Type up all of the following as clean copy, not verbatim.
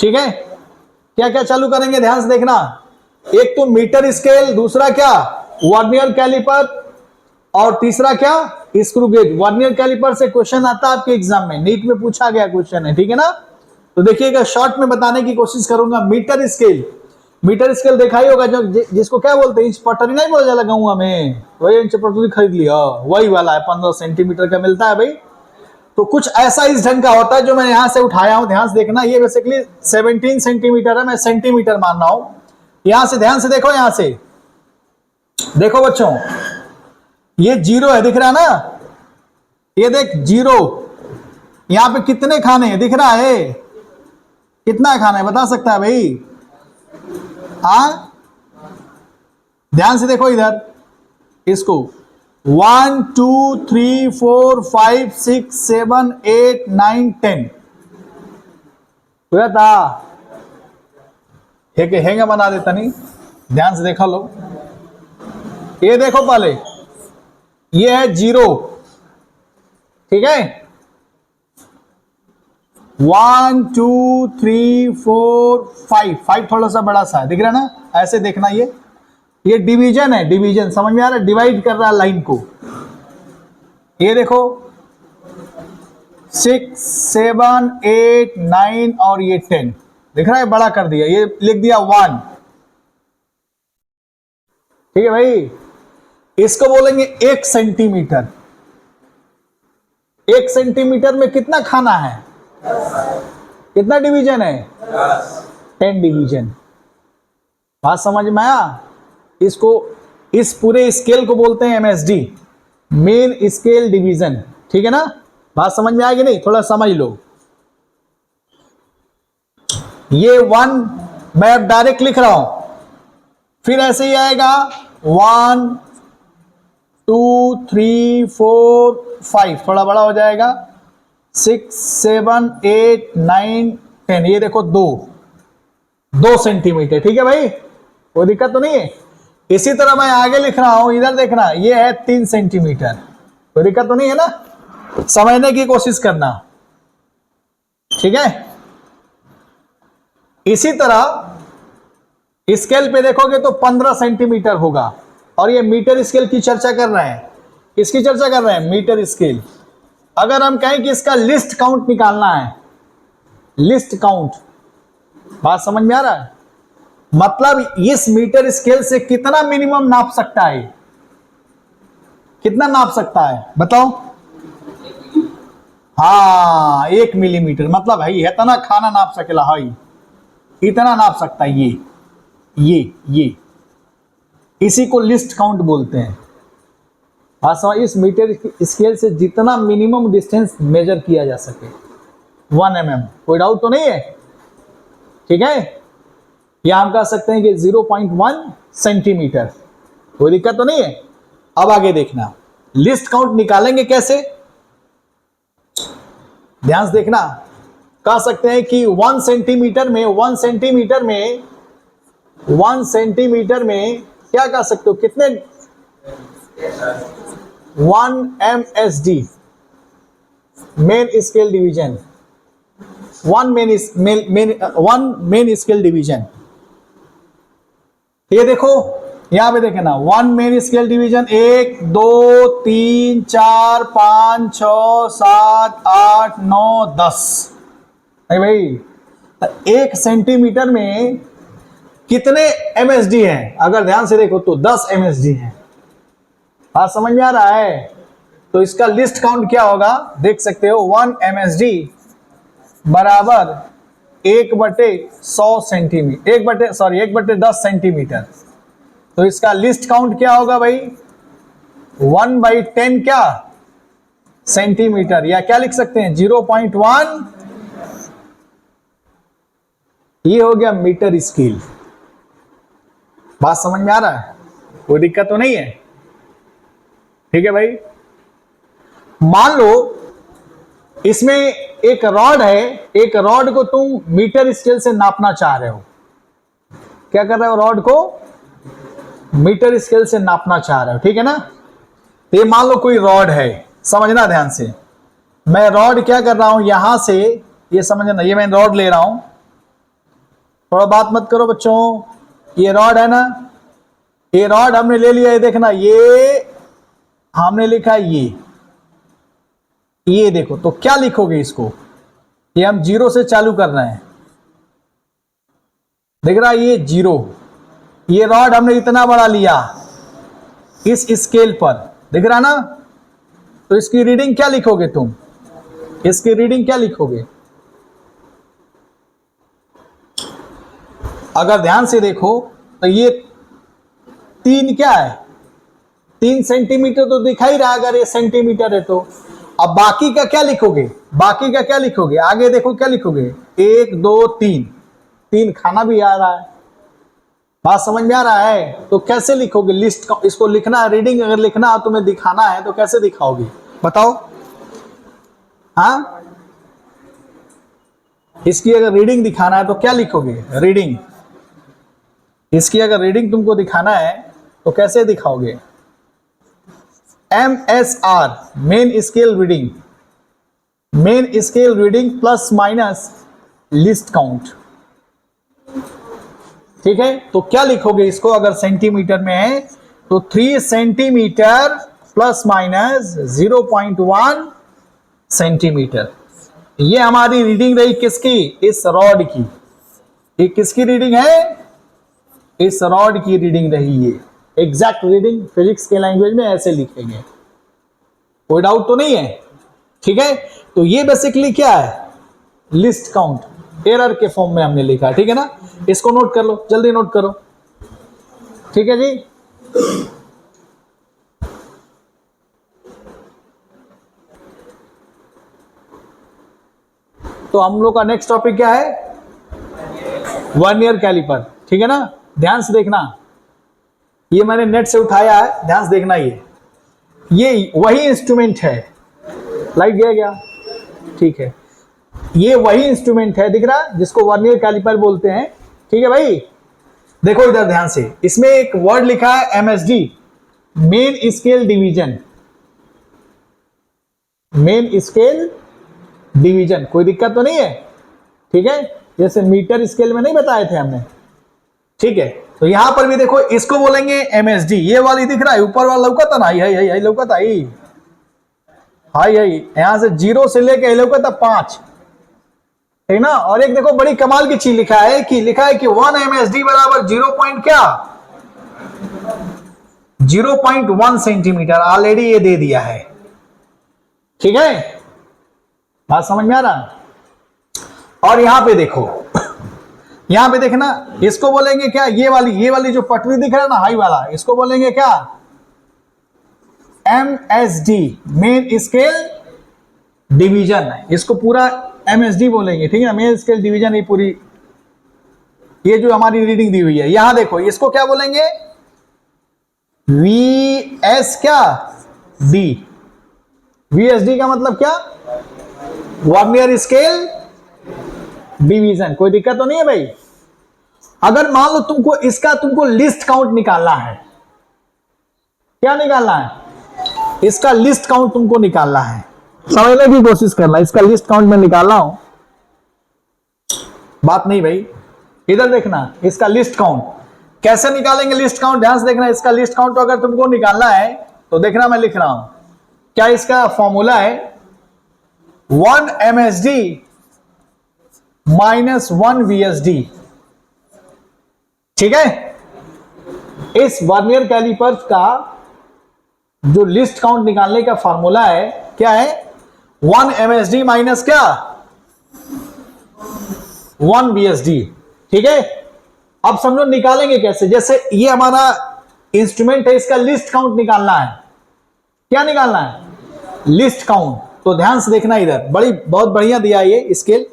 ठीक है, क्या क्या चालू करेंगे ध्यान से देखना। एक तो मीटर स्केल, दूसरा क्या वर्नियर कैलिपर, और तीसरा क्या स्क्रू गेज। वर्नियर कैलिपर से क्वेश्चन आता है आपके एग्जाम में, नीट में पूछा गया क्वेश्चन है, ठीक है ना। तो देखिएगा शॉर्ट में बताने की कोशिश करूंगा। मीटर स्केल, मीटर स्केल देखा ही होगा जो जिसको क्या बोलते हैं, इंच पटरी नहीं बोला जाएगा गाँव में, वही इंच पटरी खरीद लिया, वही वाला है, 15 सेंटीमीटर का मिलता है भाई। तो कुछ ऐसा इस ढंग का होता है जो मैं यहां से उठाया हूं, ध्यान से देखना। ये बेसिकली 17 सेंटीमीटर है, मैं सेंटीमीटर मान रहा हूं। यहां से ध्यान से देखो, यहां से देखो बच्चों, ये जीरो है, दिख रहा है ना, ये देख जीरो। यहां पे कितने खाने हैं दिख रहा है, कितना खाना है बता सकता है भाई? ध्यान से देखो इधर इसको, 1 2 3 4 5 6 7 8 9 10 था, हेंगे बना देता नहीं। ध्यान से देखा लो, ये देखो पहले, ये है जीरो, ठीक है, 1 2 3 4 5 थोड़ा सा बड़ा सा है, दिख रहा है ना, ऐसे देखना। ये डिवीजन है, डिवीजन समझ में आ रहा है, डिवाइड कर रहा है लाइन को। ये देखो 6 7 8 9 और ये 10 दिख रहा है, बड़ा कर दिया, ये लिख दिया 1, ठीक है भाई। इसको बोलेंगे 1 सेंटीमीटर। 1 सेंटीमीटर में कितना खाना है, कितना डिवीजन है, 10 डिवीजन। बात समझ में आया? इसको, इस पूरे स्केल को बोलते हैं एमएसडी, मेन स्केल डिवीजन, ठीक है ना। बात समझ में आएगी नहीं, थोड़ा समझ लो। ये 1 मैं अब डायरेक्ट लिख रहा हूं, फिर ऐसे ही आएगा 1 2 3 4 5, थोड़ा बड़ा हो जाएगा 6 7 8 9 10, ये देखो 2 सेंटीमीटर, ठीक है भाई, कोई दिक्कत तो नहीं है। इसी तरह मैं आगे लिख रहा हूं, इधर देखना, ये है 3 सेंटीमीटर, कोई दिक्कत तो नहीं है ना, समझने की कोशिश करना, ठीक है। इसी तरह स्केल पे देखोगे तो 15 सेंटीमीटर होगा, और ये मीटर स्केल की चर्चा कर रहे हैं, किसकी चर्चा कर रहे हैं, मीटर स्केल। अगर हम कहें कि इसका लिस्ट काउंट निकालना है, लिस्ट काउंट, बात समझ में आ रहा है? मतलब इस मीटर स्केल से कितना मिनिमम नाप सकता है, कितना नाप सकता है बताओ? हाँ 1 मिलीमीटर, मतलब भाई इतना खाना नाप सकेला, हाई इतना नाप सकता है ये इसी को लिस्ट काउंट बोलते हैं। इस मीटर स्केल से जितना मिनिमम डिस्टेंस मेजर किया जा सके 1 mm, कोई डाउट तो नहीं है, ठीक है। या हम कह सकते हैं कि 0.1 सेंटीमीटर, कोई दिक्कत तो नहीं है। अब आगे देखना, लिस्ट काउंट निकालेंगे कैसे, ध्यान से देखना। कह सकते हैं कि 1 सेंटीमीटर में क्या कह सकते हो, कितने 1 MSD, main scale division, 1 main scale division. ये देखो यहां पे देखे ना, 1 मेन स्केल डिवीजन 1 2 3 4 5 6 7 8 9 10, अरे भाई 1 सेंटीमीटर में कितने MSD हैं? अगर ध्यान से देखो तो 10 MSD हैं। बात समझ में आ रहा है? तो इसका लिस्ट काउंट क्या होगा देख सकते हो, 1 MSD बराबर 1/100 सेंटीमीटर, 1/10 सेंटीमीटर। तो इसका लिस्ट काउंट क्या होगा भाई, 1/10 क्या सेंटीमीटर, या क्या लिख सकते हैं 0.1, ये हो गया मीटर स्केल। बात समझ में आ रहा है? कोई दिक्कत तो नहीं है, ठीक है भाई। मान लो इसमें एक रॉड है, एक रॉड को तुम मीटर स्केल से नापना चाह रहे हो, क्या कर रहे हो, रॉड को मीटर स्केल से नापना चाह रहे हो, ठीक है ना। ये मान लो कोई रॉड है, समझना ध्यान से, मैं रॉड क्या कर रहा हूं, यहां से ये समझना, ये मैं रॉड ले रहा हूं, थोड़ा बात मत करो बच्चों। ये रॉड है ना, ये रॉड हमने ले लिया, ये देखना, ये हमने लिखा ये देखो, तो क्या लिखोगे इसको? ये हम जीरो से चालू कर रहे हैं, देख रहा है ये जीरो। ये रॉड हमने इतना बड़ा लिया इस स्केल पर, दिख रहा ना? तो इसकी रीडिंग क्या लिखोगे तुम? इसकी रीडिंग क्या लिखोगे? अगर ध्यान से देखो तो ये 3 क्या है? 3 सेंटीमीटर तो दिखाई रहा, अगर ये सेंटीमीटर है तो। अब बाकी का क्या लिखोगे? बाकी का क्या लिखोगे? आगे देखो क्या लिखोगे? 1 2 3, 3 खाना भी आ रहा है। बात समझ में आ रहा है? तो कैसे लिखोगे लिस्ट? इसको लिखना, रीडिंग अगर लिखना तुम्हें दिखाना है तो कैसे दिखाओगे बताओ? हाँ, इसकी अगर रीडिंग दिखाना है तो क्या लिखोगे? रीडिंग, इसकी अगर रीडिंग तुमको दिखाना है तो कैसे दिखाओगे? MSR, main scale reading, main scale reading plus minus list count. ठीक है, तो क्या लिखोगे इसको? अगर सेंटीमीटर में है तो 3 सेंटीमीटर प्लस माइनस 0.1 सेंटीमीटर। ये हमारी रीडिंग रही किसकी? इस रॉड की। ये किसकी रीडिंग है? इस रॉड की रीडिंग रही। ये एग्जैक्ट रीडिंग फिजिक्स के लैंग्वेज में ऐसे लिखेंगे, कोई डाउट तो नहीं है? ठीक है, तो ये बेसिकली क्या है? लिस्ट काउंट एरर के फॉर्म में हमने लिखा है। ठीक है ना? इसको नोट कर लो, जल्दी नोट करो। ठीक है जी, तो हम लोग का नेक्स्ट टॉपिक क्या है? Vernier calliper. ठीक है ना? ध्यान से देखना, ये मैंने नेट से उठाया है, ध्यान से देखना। ये वही इंस्ट्रूमेंट है। लाइट गया क्या? ठीक है, ये वही इंस्ट्रूमेंट है, दिख रहा, जिसको वर्नियर कैलिपर बोलते हैं। ठीक है भाई, देखो इधर ध्यान से, इसमें एक वर्ड लिखा है MSD, main scale division. Main scale division, कोई दिक्कत तो नहीं है? ठीक है, जैसे मीटर स्केल में नहीं बताए थे हमने। ठीक है, तो यहां पर भी देखो, इसको बोलेंगे MSD। ये वाली दिख रहा है ऊपर वाला, लौकता ना? यही लौकता, यही यहां से 0 से लेके लौकता 5, ठीक ना? और एक देखो बड़ी कमाल की चीज लिखा है कि 1 MSD बराबर 0.1 सेंटीमीटर। ऑलरेडी ये दे दिया है। ठीक है, बात समझ में आ रहा? और यहां पे देखो, यहां पे देखना, इसको बोलेंगे क्या? ये वाली जो पटरी दिख रहा है ना, हाई वाला, इसको बोलेंगे क्या? MSD, main scale division. इसको पूरा MSD बोलेंगे। ठीक है, मेन स्केल डिवीजन। ये पूरी, ये जो हमारी रीडिंग दी हुई है, यहां देखो, इसको क्या बोलेंगे? VS क्या? D। VSD का मतलब क्या? Vernier scale division. कोई दिक्कत तो नहीं है भाई? अगर मान लो तुमको लिस्ट काउंट निकालना है, क्या निकालना है? इसका लिस्ट काउंट तुमको निकालना है। समझने की कोशिश करना, इसका लिस्ट काउंट में निकालना हो बात नहीं भाई। इधर देखना, इसका लिस्ट काउंट कैसे निकालेंगे? लिस्ट काउंट ध्यान से देखना, इसका लिस्ट काउंट अगर तुमको निकालना है तो देखना, मैं लिख रहा हूं क्या। इसका फॉर्मूला है 1 MSD माइनस 1 VSD। ठीक है, इस वर्नियर कैलिपर्स का जो लिस्ट काउंट निकालने का फॉर्मूला है, क्या है? 1 MSD माइनस क्या? 1 VSD। ठीक है, अब समझो निकालेंगे कैसे। जैसे ये हमारा इंस्ट्रूमेंट है, इसका लिस्ट काउंट निकालना है। क्या निकालना है? List count. तो ध्यान से देखना, इधर बहुत बढ़िया दिया है ये स्केल।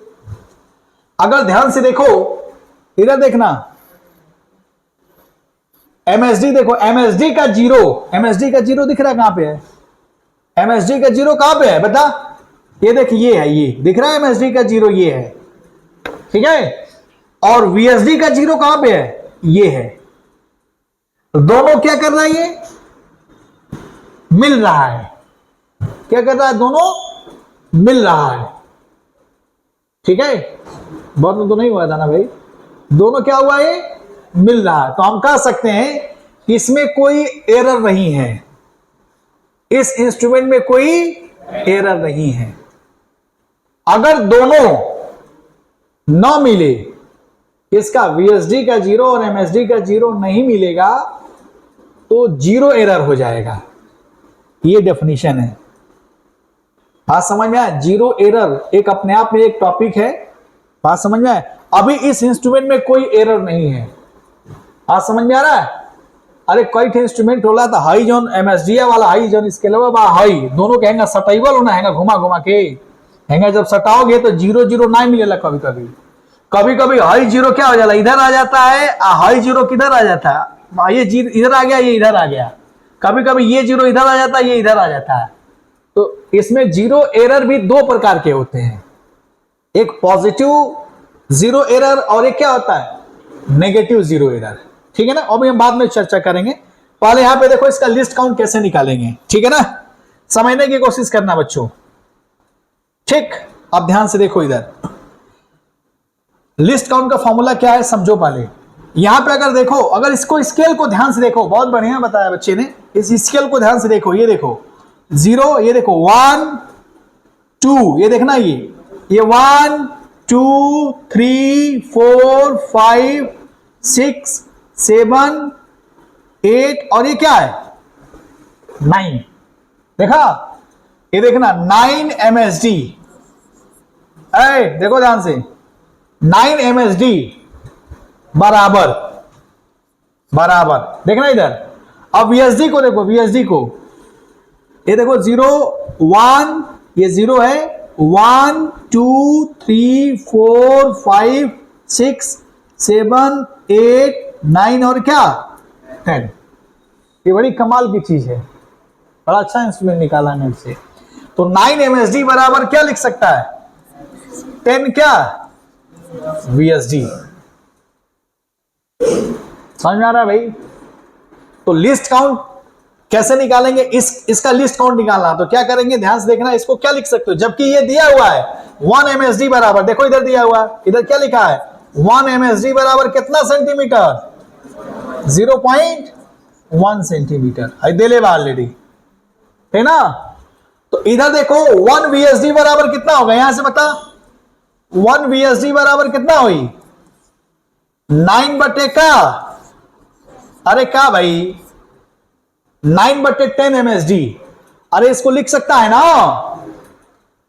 अगर ध्यान से देखो, इधर देखना, MSD देखो, MSD का जीरो दिख रहा है कहां पे है? MSD का जीरो कहां पे है बता? ये देख, ये है, ये दिख रहा है MSD का जीरो, ये है। ठीक है, और VSD का जीरो कहां पे है? ये है। तो दोनों क्या कर रहा है? ये मिल रहा है। क्या कर रहा है? दोनों मिल रहा है। ठीक है, बहुत तो नहीं हुआ था ना भाई? दोनों क्या हुआ है, मिल रहा है। तो हम कह सकते हैं कि इसमें कोई एरर नहीं है, इस इंस्ट्रूमेंट में कोई एरर नहीं है। अगर दोनों न मिले, इसका VSD का 0 और MSD का 0 नहीं मिलेगा तो 0 एरर हो जाएगा। ये डेफिनेशन है। बात समझ में आया? 0 एरर एक अपने आप में एक टॉपिक है। बात समझ में आया? अभी इस इंस्ट्रूमेंट में कोई एरर नहीं है। बात समझ में आ रहा है? अरे कई इंस्ट्रूमेंट होला था हाई जोन MSD वाला हाई जोन इसके अलावा बा हाई दोनों कहेंगे सटेबल होना है, घुमा घुमा के हैंगा। जब सटाओगे तो 0 0 नहीं मिलेगा। कभी कभी कभी कभी हाई 0 क्या हो जाता है, इधर आ जाता है, हाई 0 किधर आ जाता है, ये इधर आ गया, ये इधर आ गया। कभी कभी ये 0 इधर आ जाता है, ये इधर आ जाता है। तो इसमें 0 एरर भी दो प्रकार के होते हैं, एक पॉजिटिव 0 एरर और एक क्या होता है, नेगेटिव 0 एरर। ठीक है ना? अभी हम बाद में चर्चा करेंगे। पहले यहां पे देखो इसका लिस्ट काउंट कैसे निकालेंगे। ठीक है ना? समझने की कोशिश करना बच्चों। ठीक, अब ध्यान से देखो इधर लिस्ट काउंट का फॉर्मूला क्या है समझो पहले। यहां पे अगर देखो, अगर इसको स्केल को ध्यान से देखो, बहुत बढ़िया बताया बच्चे ने, इस स्केल को ध्यान से देखो। ये देखो 0, ये देखो 1 2, ये देखना ये 1 2 3 4 5 6 7 8 और ये क्या है 9। देखा? ये देखना 9 MSD। देखो ध्यान से 9 MSD बराबर देखना इधर। अब VSD को देखो, VSD को ये देखो 0 1, ये 0 है, 1 2 3 4 5 6 7 8 9 और क्या 10। ये बड़ी कमाल की चीज है, बड़ा अच्छा इंस्ट्रूमेंट निकाला नेट से। तो 9 MSD बराबर क्या लिख सकता है, 10 क्या VSD। समझ में आ रहा है भाई? तो लिस्ट काउंट कैसे निकालेंगे, इसका लिस्ट काउंट निकालना। तो क्या करेंगे, ध्यान से देखना, इसको क्या लिख सकते हो, जबकि ये दिया हुआ है 1 MSD बराबर, देखो इधर दिया हुआ है, इधर क्या लिखा है 1 MSD बराबर कितना सेंटीमीटर, 0.1 सेंटीमीटर दे ले ऑलरेडी, है ना? तो इधर देखो 1 VSD बराबर कितना होगा, यहां से बता 1 VSD बराबर कितना हुई 9 बटे का, अरे का भाई 9 बटे 10 MSD। अरे इसको लिख सकता है ना।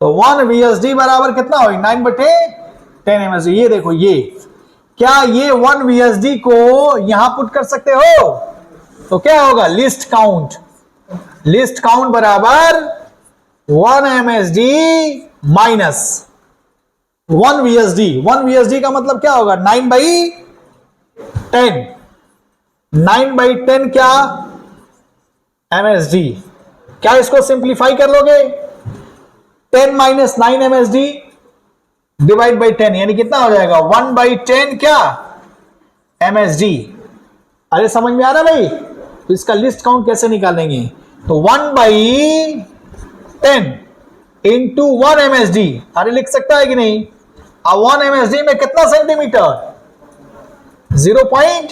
तो 1 VSD बराबर कितना हुई 9 बटे 10 MSD। ये देखो, ये क्या ये 1 VSD को यहां पुट कर सकते हो, तो क्या होगा लिस्ट काउंट बराबर 1 MSD माइनस 1 VSD। 1 VSD का मतलब क्या होगा 9/10, 9/10 क्या MSD। क्या इसको सिंप्लीफाई कर लोगे, 10 माइनस 9 MSD डिवाइड बाई 10 यानी कितना हो जाएगा 1/10 क्या MSD। अरे समझ में आ रहा भाई? तो इसका लिस्ट काउंट कैसे निकालेंगे, तो 1/10 इंटू 1 MSD। अरे लिख सकता है कि नहीं, अब 1 MSD में कितना सेंटीमीटर 0.1,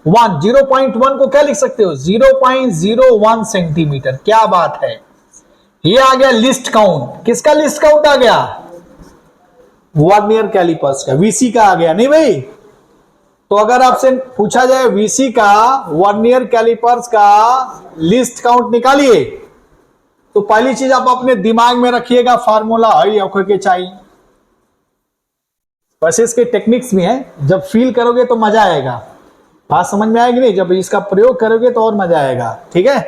0.1 को क्या लिख सकते हो 0.01 सेंटीमीटर। क्या बात है, ये आ गया लिस्ट काउंट। किसका लिस्ट काउंट आ गया, वर्नियर कैलिपर्स का, VC का आ गया नहीं भाई। तो अगर आपसे पूछा जाए VC का वर्नियर कैलिपर्स का लिस्ट काउंट निकालिए, तो पहली चीज आप अपने दिमाग में रखिएगा फार्मूला हई औखे के चाहिए। वैसे इसके टेक्निक्स भी हैं, जब फील करोगे तो मजा आएगा, बात समझ में आएगी नहीं, जब इसका प्रयोग करोगे तो और मजा आएगा। ठीक है?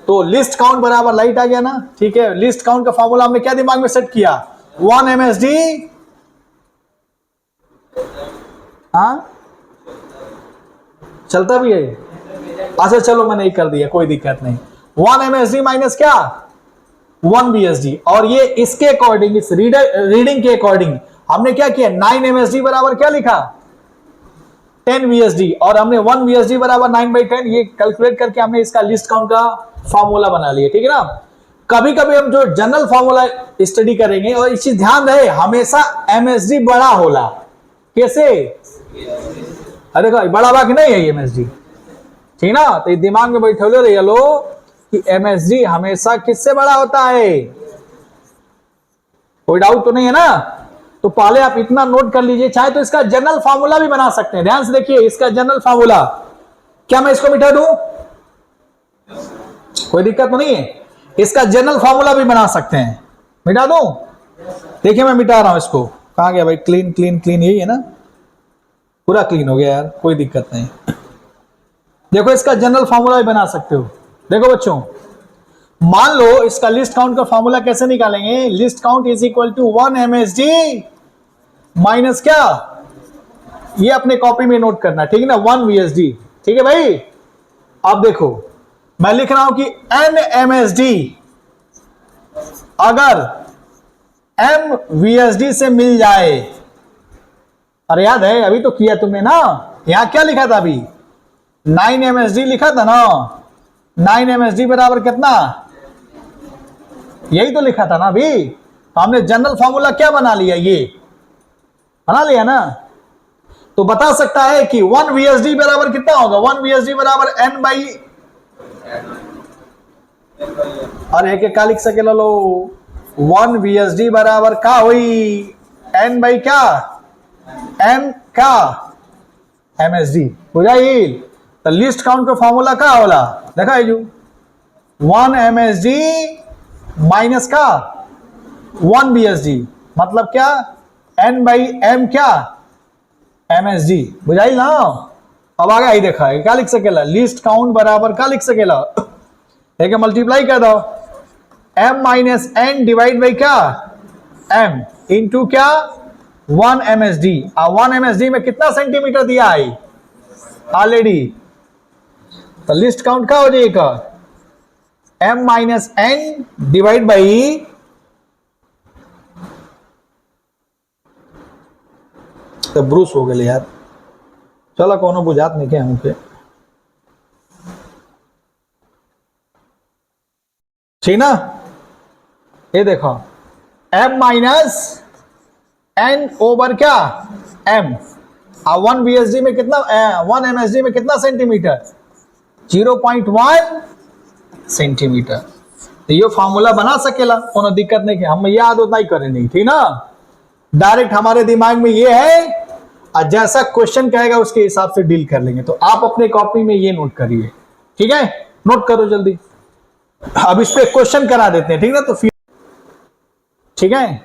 तो लिस्ट काउंट बराबर लाइट आ गया ना। ठीक है, लिस्ट काउंट का फॉर्मूला हमने क्या दिमाग में सेट किया 1 MSD। हाँ चलता भी है, अच्छा चलो मैंने ये कर दिया, कोई दिक्कत नहीं। 1 MSD माइनस क्या 1 VSD। और ये इसके अकॉर्डिंग, इस रीडिंग के अकॉर्डिंग हमने क्या किया 9 MSD बराबर क्या लिखा 10 VSD, और हमने 1 VSD बराबर 9/10 ये कैलकुलेट करके हमने इसका लिस्ट काउंट का फॉर्मूला बना लिया। ठीक है ना? कभी कभी हम जो जनरल फॉर्मूला स्टडी करेंगे, और इस चीज ध्यान रहे हमेशा MSD बड़ा होला, कैसे अरे देखो बड़ा बाकी नहीं है एमएसडी, ठीक ना। तो दिमाग में बैठे रहिए लो कि एमएसडी हमेशा किससे बड़ा होता है, कोई डाउट तो नहीं है ना। तो पहले आप इतना नोट कर लीजिए, चाहे तो इसका जनरल फार्मूला भी बना सकते हैं। ध्यान से देखिए इसका जनरल फार्मूला, क्या मैं इसको मिटा दूं, कोई दिक्कत तो नहीं है। इसका जनरल फार्मूला भी बना सकते हैं, मिटा दूं। देखिए मैं मिटा रहा हूं इसको, कहां गया भाई, क्लीन क्लीन क्लीन, यही है ना, पूरा क्लीन हो गया यार, कोई दिक्कत नहीं। देखो इसका जनरल फार्मूला भी बना सकते हो। देखो बच्चों, मान लो इसका लिस्ट काउंट का फार्मूला कैसे निकालेंगे, least count is equal to 1 MSD minus क्या, ये अपने कॉपी में नोट करना, ठीक है ना, 1 वीएसडी, ठीक है भाई। अब देखो मैं लिख रहा हूं कि n एमएसडी अगर m वीएसडी से मिल जाए, अरे याद है अभी तो किया तुमने ना, यहां क्या लिखा था अभी, 9 एमएसडी लिखा था ना, 9 एमएसडी बराबर कितना, यही तो लिखा था ना अभी। तो हमने जनरल फार्मूला क्या बना लिया, ये बना लिया ना। तो बता सकता है कि 1 वीएसडी बराबर कितना होगा, 1 वीएसडी बराबर n बाई, और एक का लिख सके लो, 1 वीएसडी बराबर का हुई n बाई क्या, m का एमएसडी बुझाई। तो लिस्ट काउंट का फॉर्मूला का होला, देखा है जो 1 एमएसडी माइनस का 1 बीएसडी, मतलब क्या, n बाई m क्या, एमएसडी बुझाई ना। अब आगे आई देखा है क्या लिख सकेला, लिस्ट काउंट बराबर का लिख सकेला, ठीक है, मल्टीप्लाई कर दो, m minus n divide by क्या, m इंटू क्या 1 एमएसडी। 1 एमएसडी में कितना सेंटीमीटर दिया है ऑलरेडी, तो लिस्ट काउंट का हो जाएगा m minus n divide by, तो ब्रूस हो गए यार, चलो कोनो बुझात नहीं क्या हमके, ठीक ना। ये देखो m माइनस n ओवर क्या m, 1 बीएसडी में कितना, 1 एमएसडी में कितना सेंटीमीटर, 0.1 सेंटीमीटर। तो ये फार्मूला बना सकेला, कोनो दिक्कत नहीं, कि हम याद उतना ही करेंगे, ठीक ना। डायरेक्ट हमारे दिमाग में ये है, और जैसा क्वेश्चन कहेगा उसके हिसाब से डील कर लेंगे। तो आप अपने कॉपी में ये नोट करिए, ठीक है, नोट करो जल्दी। अब इस पे क्वेश्चन करा देते हैं, ठीक ना। तो फिर ठीक है,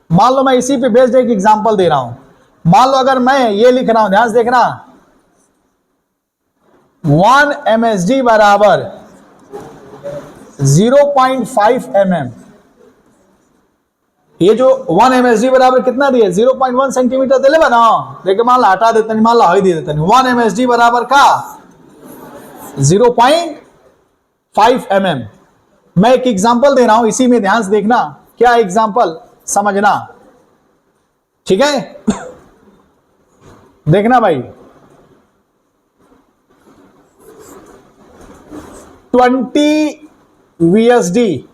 मान लो मैं इसी पे बेस्ड एक एग्जांपल दे रहा हूं। मान लो अगर मैं ये लिख रहा हूं, ध्यान से देखना, 1 एमएसडी बराबर 0.5 mm, ये जो 1 एमएसडी बराबर कितना दिया, 0.1 सेंटीमीटर दे ले ना, देखिए मान लो हटा देते नहीं, मान लो दे देते नहीं, 1 एमएसडी बराबर का 0.5 mm। मैं एक एग्जांपल दे रहा हूं, इसी में ध्यान से देखना, क्या एग्जांपल समझना, ठीक है। देखना भाई, 20 वीएसडी,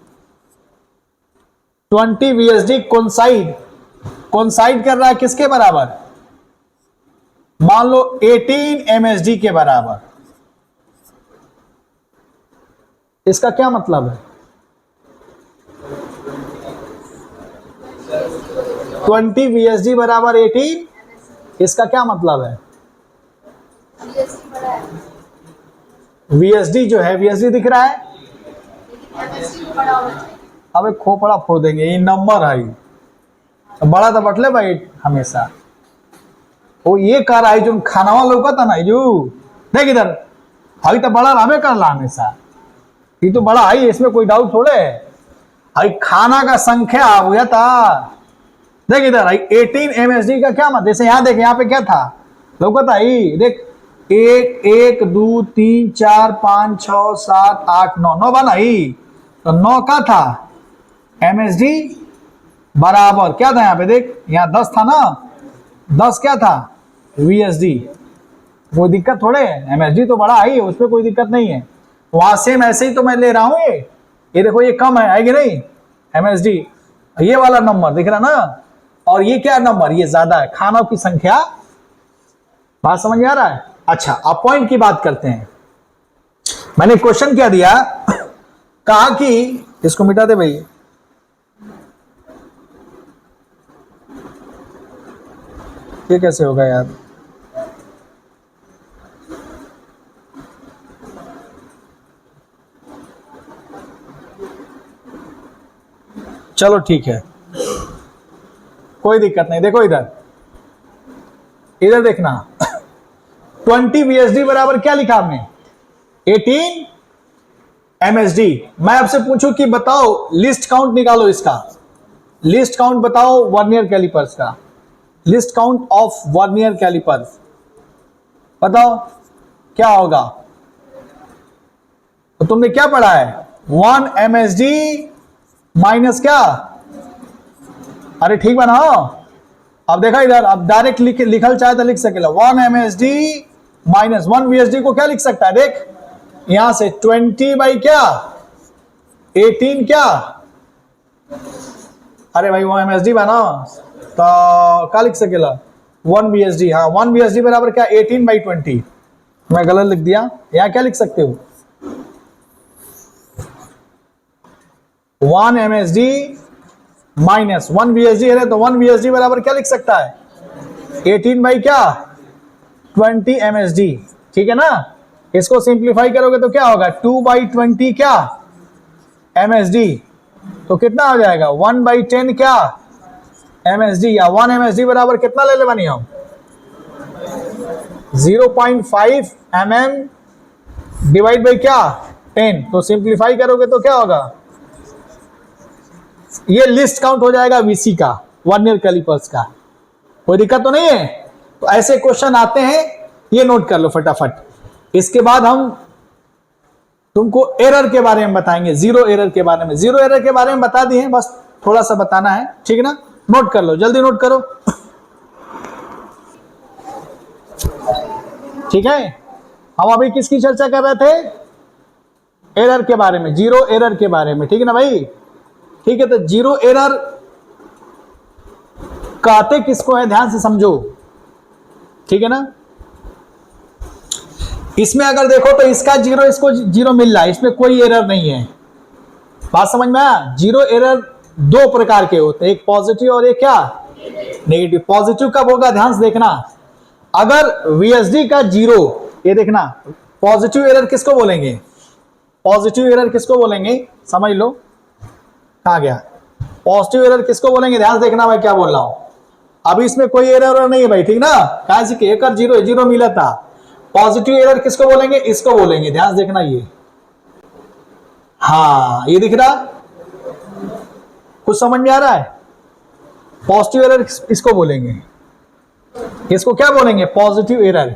20 वीएसडी कोइंसाइड कर रहा है किसके बराबर, मान लो 18 एमएसडी के बराबर। इसका क्या मतलब है, 20 वीएसडी बराबर 18, इसका क्या मतलब है, वीएसडी जो है, वीएसडी दिख रहा है, अबे खोपड़ा फोड़ देंगे, ये नंबर है, बड़ा तो बटले भाई हमेशा। वो ये कर रहा है जो खानावा लौकता ना, जो देख इधर, अभी तो बड़ा रामे कर ला हमेशा, ये तो बड़ा है, इसमें कोई डाउट थोड़े है। अभी खाना का संख्या हो गया था, देख इधर 18 एमएसडी का क्या मतलब, जैसे यहाँ देख, यहाँ पे क्या था लौकता ही, देख 1 1 2 3 4 5 6 7 8 9, 9 बना ही, तो 9 का था एमएसडी बराबर क्या था, यहाँ पे देख, यहाँ 10 था ना, 10 क्या था वीएसडी। कोई दिक्कत थोड़े है, एमएसडी तो बड़ा है, उसमें कोई दिक्कत नहीं है। वहां सेम ऐसे ही तो मैं ले रहा हूं, ये देखो ये कम है कि नहीं एमएसडी, ये वाला नंबर दिख रहा ना, और ये क्या नंबर, ये ज्यादा है, खानों की संख्या बात समझ में आ रहा है? अच्छा, अब पॉइंट की बात करते हैं। मैंने क्वेश्चन क्या दिया, कहा कि इसको मिटा दे भाई, ये कैसे होगा यार? चलो ठीक है, कोई दिक्कत नहीं। देखो इधर, इधर देखना 20 VSD बराबर क्या लिखा हमने? 18 MSD। मैं आपसे पूछूं कि बताओ, लिस्ट काउंट निकालो इसका, लिस्ट काउंट बताओ वर्नियर कैलिपर्स का, least count of vernier callipers बताओ क्या होगा? तो तुमने क्या पढ़ा है? 1 MSD माइनस क्या? अरे ठीक बनाओ। अब देखा इधर, अब डायरेक्ट लिखल चाहे तो लिख सकेला 1 MSD माइनस 1 VSD को क्या लिख सकता है? देख यहां से 20 बाई क्या 18 क्या, अरे भाई 1 MSD बनाओ तो क्या लिख सकेला? 1 VSD। हाँ 1 VSD बराबर क्या? 18 बाई 20। मैं गलत लिख दिया, यहां क्या लिख सकते हो? 1 MSD माइनस 1 VSD है तो 1 VSD बराबर क्या लिख सकता है? 18 बाई क्या 20 MSD। ठीक है ना? इसको सिंप्लीफाई करोगे तो क्या होगा? 2 बाई 20 क्या MSD, तो कितना हो जाएगा? 1 बाई 10 क्या MSD, या 1 MSD बराबर कितना ले ले बनी हम? 0.5 mm डिवाइड बाई क्या 10। तो सिंप्लीफाई करोगे तो क्या होगा? ये लिस्ट काउंट हो जाएगा VC का, वर्नियर कैलिपर्स का। कोई दिक्कत तो नहीं है? तो ऐसे क्वेश्चन आते हैं, ये नोट कर लो फटाफट। इसके बाद हम तुमको एरर के बारे में बताएंगे, जीरो एरर के बारे में। जीरो एरर के बारे में बता दिए, बस थोड़ा सा बताना है, ठीक है ना? नोट कर लो, जल्दी नोट करो। ठीक है, हम अभी किसकी चर्चा कर रहे थे? एरर के बारे में, जीरो एरर के बारे में, ठीक है ना भाई? ठीक है, तो जीरो एरर कहते किसको है, ध्यान से समझो, ठीक है ना? इसमें अगर देखो तो इसका जीरो, इसको जीरो मिल रहा है, इसमें कोई एरर नहीं है। बात समझ में आया? जीरो एरर दो प्रकार के होते हैं, एक पॉजिटिव और एक क्या नेगेटिव। पॉजिटिव कब होगा, ध्यान से देखना, अगर VSD का जीरो, ये देखना, पॉजिटिव एरर किसको बोलेंगे? पॉजिटिव एरर किसको बोलेंगे समझ लो। कहां गया? पॉजिटिव एरर किसको बोलेंगे? ध्यान से देखना मैं क्या बोल रहा हूं। अभी इसमें कोई एरर नहीं है भाई, ठीक ना? कहा से कि एक और जीरो जीरो मिला था। पॉजिटिव एरर किसको बोलेंगे? इसको बोलेंगे, ध्यान से देखना। ये हाँ, ये दिख रहा, कुछ समझ में आ रहा है? पॉजिटिव एरर इसको बोलेंगे, इसको क्या बोलेंगे? Positive error.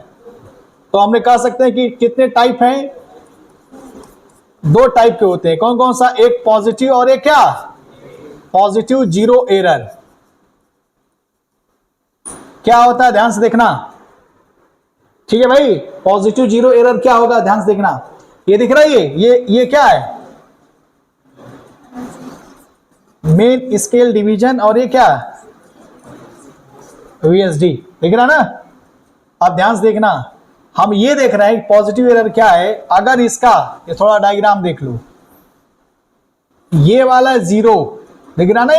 तो हमने कह सकते हैं कि कितने टाइप हैं? दो टाइप के होते हैं। कौन कौन सा? एक पॉजिटिव और एक क्या पॉजिटिव जीरो एरर। क्या होता है ध्यान से देखना, ठीक है भाई? पॉजिटिव जीरो एरर क्या होगा, ध्यान से देखना। ये दिख रहा है, ये क्या है? मेन स्केल डिवीजन, और ये क्या VSD, दिख रहा ना? अब ध्यान से देखना, हम ये देख रहे हैं पॉजिटिव एरर क्या है। अगर इसका ये थोड़ा डायग्राम देख लो, ये वाला जीरो दिख रहा ना,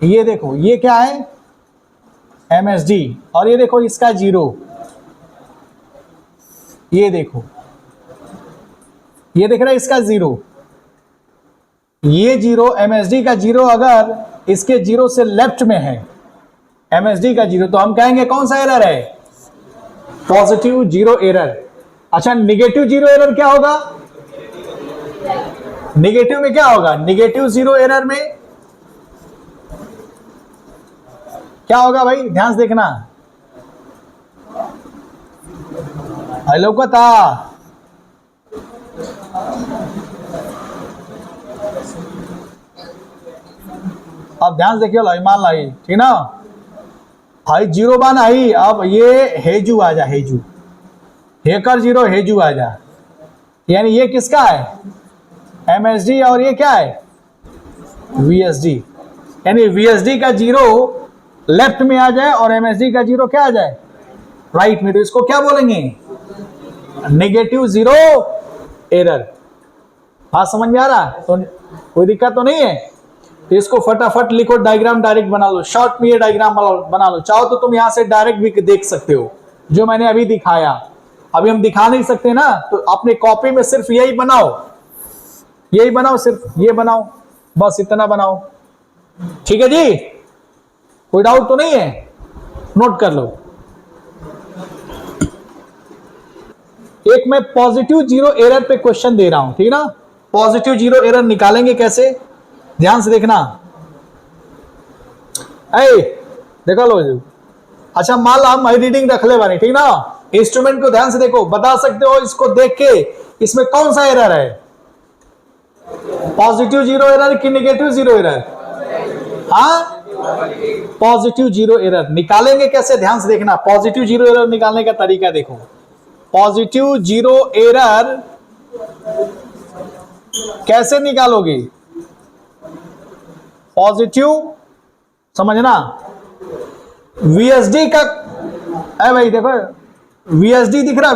ये देखो, ये क्या है? MSD। और ये देखो इसका जीरो, ये देखो, ये दिख रहा है इसका जीरो। ये जीरो MSD का जीरो अगर इसके जीरो से लेफ्ट में है, MSD का जीरो, तो हम कहेंगे कौन सा एरर है? Positive zero error. अच्छा, निगेटिव जीरो एरर क्या होगा? निगेटिव में क्या होगा? निगेटिव जीरो एरर में क्या होगा भाई? ध्यान से देखना। हेलो को था, अब ध्यान से देखियो, मान लाई, ठीक ना? हाई जीरो बान आई, अब ये हेजू आ जा, हेजू, हेकर जीरो हेजू आ जा। यानी ये किसका है? MSD, और ये क्या है? VSD, यानी VSD का जीरो लेफ्ट में आ जाए और MSD का जीरो क्या आ जाए, राइट में, तो इसको क्या बोलेंगे, नेगेटिव जीरो एरर। बात समझ में आ रहा, तो कोई दिक्कत तो नहीं है। तो इसको फटाफट लिखो, डायग्राम डायरेक्ट बना लो, शॉर्ट में ये डायग्राम बना लो। चाहो तो तुम यहां से डायरेक्ट भी देख सकते हो जो मैंने अभी दिखाया। अभी हम दिखा नहीं सकते ना, तो अपने कॉपी में सिर्फ यही बनाओ, यही बनाओ, सिर्फ ये बनाओ, बस इतना बनाओ। ठीक है जी, कोई डाउट तो नहीं है, नोट कर लो। एक मैं पॉजिटिव जीरो एरर पे क्वेश्चन दे रहा हूं, ठीक ना। पॉजिटिव जीरो एरर निकालेंगे कैसे, ध्यान से देखना। देखा लो जी। अच्छा मान लो हम रीडिंग रख ले बानी, ठीक ना। इंस्ट्रूमेंट को ध्यान से देखो, बता सकते हो इसको देख के इसमें कौन सा एरर है, पॉजिटिव जीरो एरर कि नेगेटिव जीरो एरर। हाँ, पॉजिटिव जीरो एरर निकालेंगे कैसे, ध्यान से देखना। पॉजिटिव जीरो एरर निकालने का तरीका देखो। पॉजिटिव जीरो एरर कैसे निकालोगे, पॉजिटिव समझना, VSD का, अरे भाई देखो VSD दिख रहा,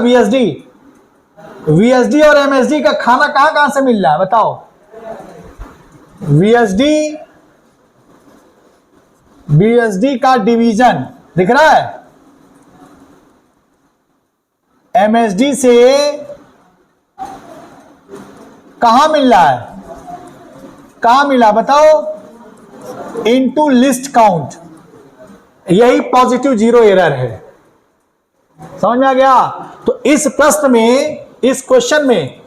VSD और MSD का खाना कहां कहां से मिल रहा है बताओ। VSD का डिवीजन दिख रहा है, MSD से कहां मिल रहा है, कहां मिला बताओ, इनटू लिस्ट काउंट। यही पॉजिटिव जीरो एरर है, समझ में आ गया। तो इस प्रश्न में, इस क्वेश्चन में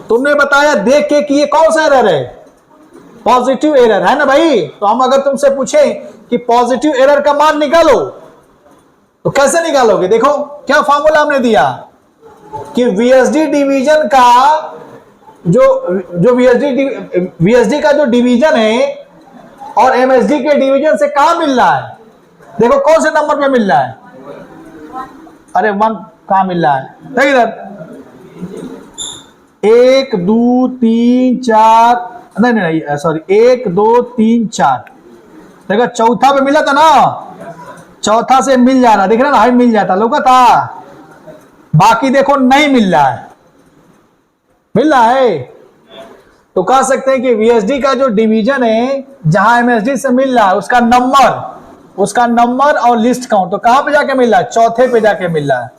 तुमने बताया देख के कि ये कौन सा एरर है, पॉजिटिव एरर है ना भाई। तो हम अगर तुमसे पूछे कि पॉजिटिव एरर का मान निकालो तो कैसे निकालोगे, देखो क्या फॉर्मूला हमने दिया कि VSD डिवीजन का जो VSD का जो डिवीजन है और MSD के डिवीजन से कहां मिल रहा है, देखो कौन से नंबर पे मिल रहा है, अरे 1 कहां मिल रहा है, देख इधर 1 2 3 4, नहीं सॉरी 1 2 3 4, देखो चौथा पे मिला था ना, चौथा से मिल जा रहा, दिख रहा ना, हाई मिल जाता लोग था, बाकी देखो नहीं मिल रहा है, मिल रहा है। तो कह सकते हैं कि VSD का जो डिवीजन है जहां MSD से मिल रहा है उसका नंबर और लिस्ट काउंट, तो कहां पे जाके मिल रहा है, चौथे पे जाके मिल रहा है,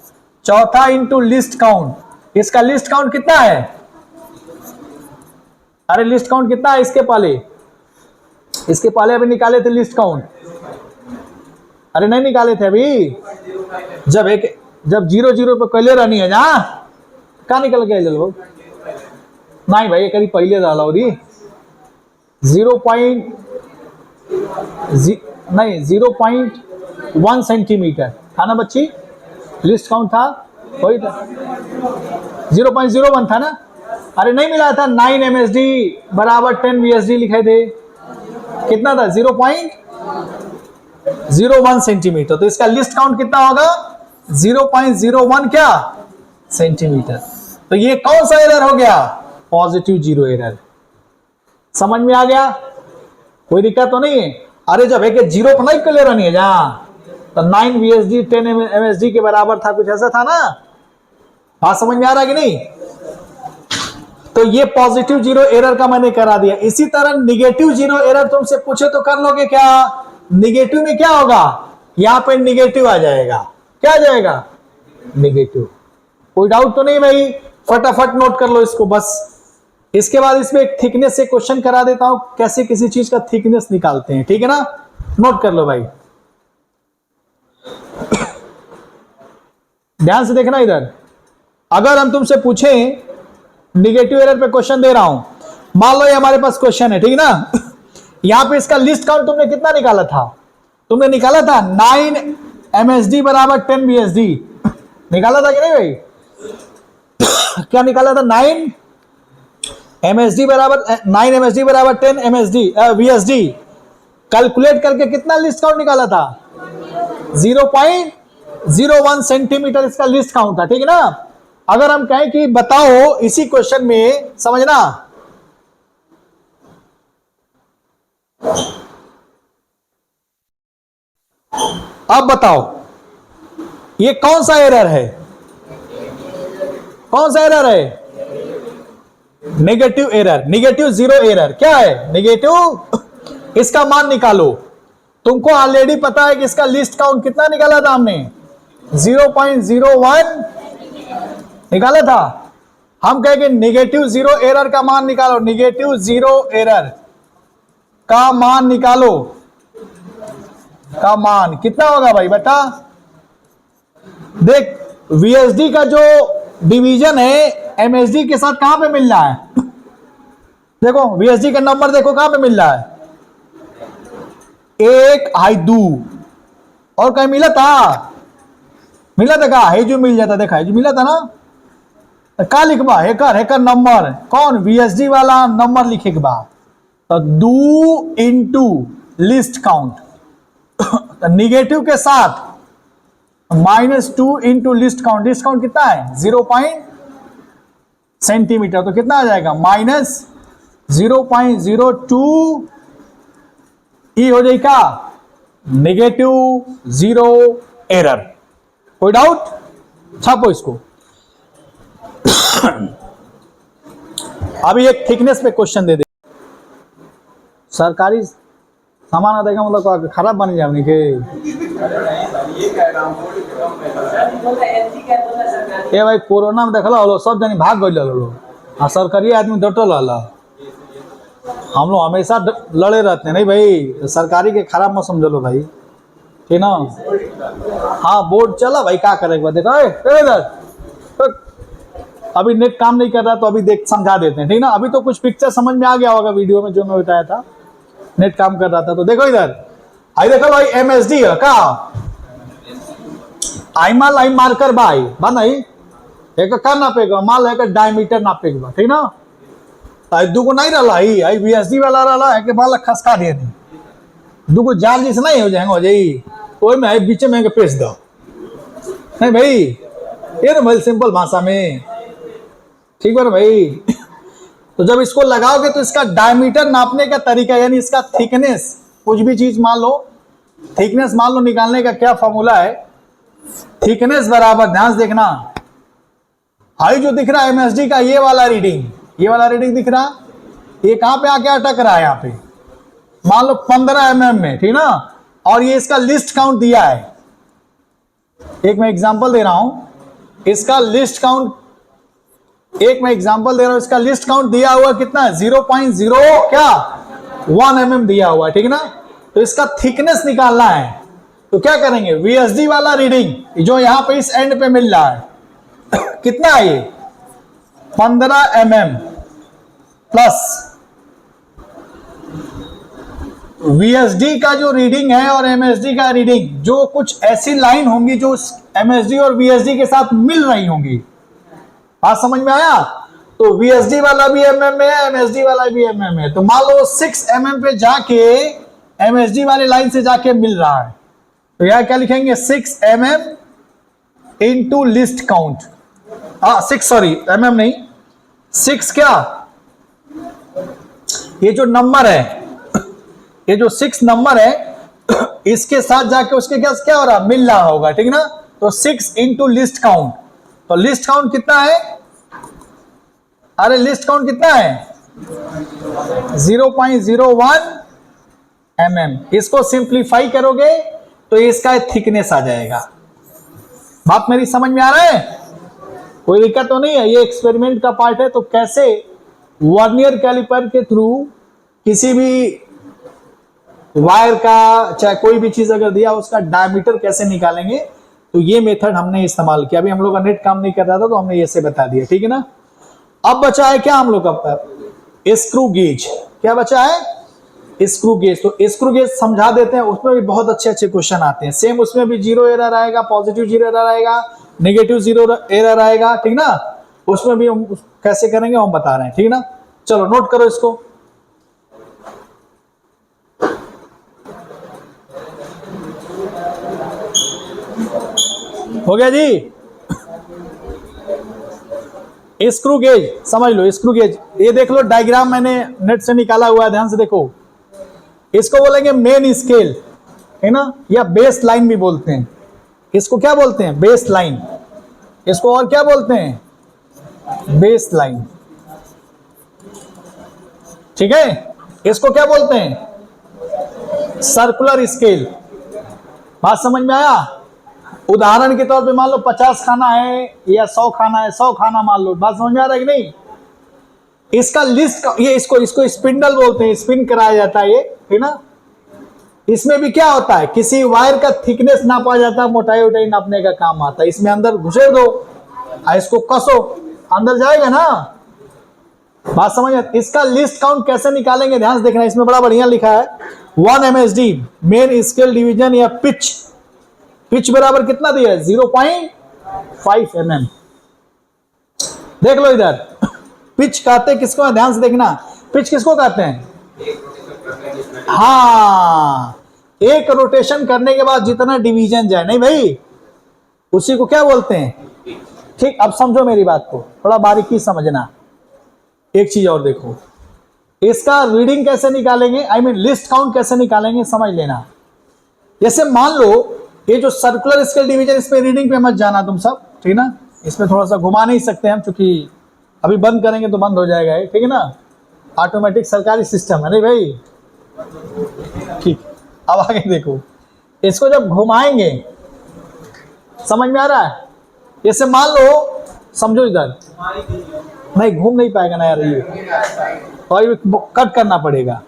चौथा इंटू लिस्ट काउंट। इसका लिस्ट काउंट कितना है, अरे लिस्ट काउंट कितना है इसके पहले अभी निकाले थे लिस्ट काउंट, अरे नहीं निकाले थे अभी, जब 0 0 पे कैले रहनी है जहां कहा निकल गए लोग, नहीं भाई करीब पहले डाला हो 0.1 सेंटीमीटर था ना बच्ची, लिस्ट काउंट था वही था, 0.01 था ना, अरे नहीं मिला था, 9 MSD बराबर 10 VSD लिखे थे, कितना था 0.01 सेंटीमीटर। तो इसका लिस्ट काउंट कितना होगा 0.01 क्या सेंटीमीटर। तो ये कौन सा एरर हो गया, पॉजिटिव जीरो एरर। समझ में आ गया, कोई दिक्कत तो नहीं है। अरे जब एक जीरो पर नहीं क्लियर नहीं है जहां, तो 9 VSD 10 MSD के बराबर था, कुछ ऐसा था ना, बात समझ में आ रहा है कि नहीं। तो ये पॉजिटिव जीरो एरर का मैंने करा दिया। इसी तरह निगेटिव जीरो एरर तुमसे पूछे तो कर लोगे क्या, निगेटिव में क्या होगा, यहां पे निगेटिव आ जाएगा, क्या आ जाएगा निगेटिव। कोई डाउट तो नहीं भाई, फटाफट नोट कर लो इसको बस। इसके बाद इसमें एक थिकनेस से क्वेश्चन करा देता हूं, कैसे किसी चीज का थिकनेस निकालते हैं, ठीक है ना, नोट कर लो भाई, ध्यान से देखना इधर। अगर हम तुमसे पूछें, निगेटिव एरर पे क्वेश्चन दे रहा हूं, मान लो ये हमारे पास क्वेश्चन है, ठीक ना, यहां पे इसका लिस्ट काउंट तुमने कितना निकाला था, तुमने निकाला था 9 MSD बराबर 10 VSD, निकाला था कि नहीं भाई, क्या निकाला था, 9 MSD बराबर 10 VSD, कैलकुलेट करके कितना लिस्ट काउंट निकाला था 0.01 सेंटीमीटर इसका लिस्ट काउंट था, ठीक है ना। अगर हम कहें कि बताओ इसी क्वेश्चन में, समझना, अब बताओ ये कौन सा एरर है, कौन सा एरर है? Negative error, negative zero error. क्या है नेगेटिव? इसका मान निकालो। तुमको ऑलरेडी पता है कि इसका लिस्ट काउंट कितना निकाला था हमने, 0.01 निकाला था। हम कहेंगे नेगेटिव जीरो एरर का मान निकालो, नेगेटिव जीरो एरर का मान निकालो। का मान कितना होगा भाई बेटा? देख वीएसडी का जो डिवीजन है एमएसडी के साथ कहां पे मिल रहा है? देखो वीएसडी का नंबर देखो कहां पे मिल रहा है, 1 हाई 2 और कहीं मिला था? मिला था का है जो मिल जाता, देखा है जो मिला था ना। का लिखबा हैकर, हैकर नंबर कौन? वीएसडी वाला नंबर लिखे के बाद तो 2 इंटू लिस्ट काउंट निगेटिव के साथ -2 into list count. List count कितना है 0 सेंटीमीटर, तो कितना आ जाएगा -0.02 ई हो जाएगा नेगेटिव जीरो एरर। कोई डाउट? छापो इसको। अभी एक थिकनेस पे क्वेश्चन दे दे। सरकारी सामान देगा मतलब खराब बन जाए के ए भाई कोरोना में देखल हलो सब जनी भाग गए लो आ सरकारी आदमी डटल हल। हम लोग हमेशा लड़े रहते हैं नहीं भाई, सरकारी के खराब मत समझ लो भाई, ठीक ना। हाँ बोर्ड चला भाई, क्या करेगा देखो इधर अभी नेट काम नहीं कर रहा तो अभी देख समझा देते हैं, ठीक ना। अभी तो कुछ पिक्चर समझ में आ गया होगा वीडियो में जो मैं बताया था, नेट काम कर रहा था। तो देखो इधर आई, देखो भाई एमएसडी है का आईमा लाइन मार्कर भाई बनाई एक का नापेगा माल है का डायमीटर नापेगा, ठीक ना। आई दुगो नहीं रहा ही आई वीएसडी वाला रहा है कि माल खसका दिए नहीं दुगो जाल जिस नहीं हो जाएंगे हो जाई ओए में आई बीच में पेश दो नहीं भाई, ये ना भाई सिंपल भाषा में, ठीक है ना भाई। तो जब इसको लगाओगे तो इसका डायमीटर नापने का तरीका यानी इसका थिकनेस, कुछ भी चीज मान लो थिकनेस मान लो, निकालने का क्या फॉर्मूला है, थिकनेस बराबर ध्यान से देखना हाई जो दिख रहा है एमएसडी का ये वाला रीडिंग, ये वाला रीडिंग दिख रहा, ये कहां पे आके अटक रहा है यहाँ पे मान लो 15 mm में, ठीक ना। और ये इसका लिस्ट काउंट दिया है, एक मैं एग्जांपल दे रहा हूं इसका लिस्ट काउंट, एक मैं एग्जांपल दे रहा हूं इसका लिस्ट काउंट दिया हुआ कितना है 0.01 mm दिया हुआ है, ठीक ना। तो इसका थिकनेस निकालना है तो क्या करेंगे, वीएसडी वाला रीडिंग जो यहां पे इस एंड पे मिल रहा है कितना है ये 15 mm प्लस वीएसडी का जो रीडिंग है और एमएसडी का रीडिंग, जो कुछ ऐसी लाइन होंगी जो एमएसडी और वीएसडी के साथ मिल रही होंगी। बात समझ में आया? तो वीएसडी वाला भी mm में है, एमएसडी वाला भी mm में है। तो मान लो 6 mm पे जाके एमएसडी वाले लाइन से जाके मिल रहा है तो यह क्या लिखेंगे 6 mm into list count, 6 sorry mm नहीं 6 क्या ये जो नंबर है, ये जो 6 नंबर है इसके साथ जाके उसके क्या हो रहा मिल रहा होगा, ठीक ना। तो 6 इंटू लिस्ट काउंट, तो लिस्ट काउंट कितना है, अरे लिस्ट काउंट कितना है 0.01 mm। इसको सिंप्लीफाई करोगे तो इसका थिकनेस आ जाएगा। बात मेरी समझ में आ रहा है? कोई दिक्कत तो नहीं है? ये एक्सपेरिमेंट का पार्ट है। तो कैसे वर्नियर कैलिपर के थ्रू किसी भी वायर का चाहे कोई भी चीज अगर दिया उसका डायमीटर कैसे निकालेंगे, तो ये मेथड हमने इस्तेमाल किया। अभी हम लोग का नेट काम नहीं कर रहा था तो हमने ये से बता दिया, ठीक है ना। अब बचा है क्या हम लोग का स्क्रू गेज, क्या बचा है स्क्रू गेज। तो स्क्रू गेज समझा देते हैं, उसमें भी बहुत अच्छे अच्छे क्वेश्चन आते हैं। सेम उसमें भी जीरो एरर आएगा, पॉजिटिव जीरो एरर आएगा, नेगेटिव जीरो एरर आएगा, ठीक ना। उसमें भी हम कैसे करेंगे हम बता रहे हैं, ठीक ना। चलो नोट करो इसको। हो गया जी। स्क्रू गेज समझ लो, स्क्रू गेज ये देख लो, डायग्राम मैंने नेट से निकाला हुआ है, ध्यान से देखो। इसको बोलेंगे मेन स्केल, है ना, या बेस लाइन भी बोलते हैं। इसको क्या बोलते हैं? Base line. इसको और क्या बोलते हैं? Base line. ठीक है, इसको क्या बोलते हैं? Circular scale. बात समझ में आया? उदाहरण के तौर पे मान लो 50 खाना है या 100 खाना है, 100 खाना मान लो। बात समझ में आ रहा है कि नहीं? इसका लिस्ट, ये इसको स्पिंडल बोलते हैं, स्पिन कराया जाता है ये, है ना। इसमें भी क्या होता है, किसी वायर का थिकनेस नापा जाता है, मोटाई उटाई नापने का काम आता है। इसमें अंदर घुसे दो, इसको कसो, अंदर जाएगा ना। बात समझ में? इसका लिस्ट काउंट कैसे निकालेंगे, ध्यान से देखना, इसमें बड़ा बढ़िया लिखा है 1 MSD मेन स्केल डिवीजन या पिच। पिच बराबर कितना दिया है? 0.5 mm। देख लो इधर, पिच कहते हैं किसको है, ध्यान से देखना, पिच किसको कहते हैं? हाँ, एक रोटेशन करने के बाद जितना डिवीजन जाए, नहीं भाई, उसी को क्या बोलते हैं? ठीक, अब समझो मेरी बात को, थोड़ा बारीकी समझना। एक चीज और देखो, इसका रीडिंग कैसे निकालेंगे, आई मीन लिस्ट काउंट कैसे निकालेंगे, समझ लेना। जैसे मान लो ये जो सर्कुलर स्केल डिवीजन, इसमें रीडिंग पे मत जाना तुम सब, ठीक ना। इसमें थोड़ा सा घुमा नहीं सकते हम, क्योंकि अभी बंद करेंगे तो बंद हो जाएगा ये, ठीक है ना, ऑटोमेटिक सरकारी सिस्टम है, नहीं भाई। ठीक, अब आगे देखो, इसको जब घुमाएंगे, समझ में आ रहा है? जैसे मान लो, समझो इधर, नहीं घूम नहीं पाएगा ना यार ये, और कट करना पड़ेगा।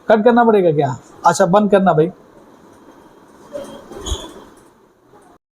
कट करना पड़ेगा क्या? अच्छा, बंद करना भाई।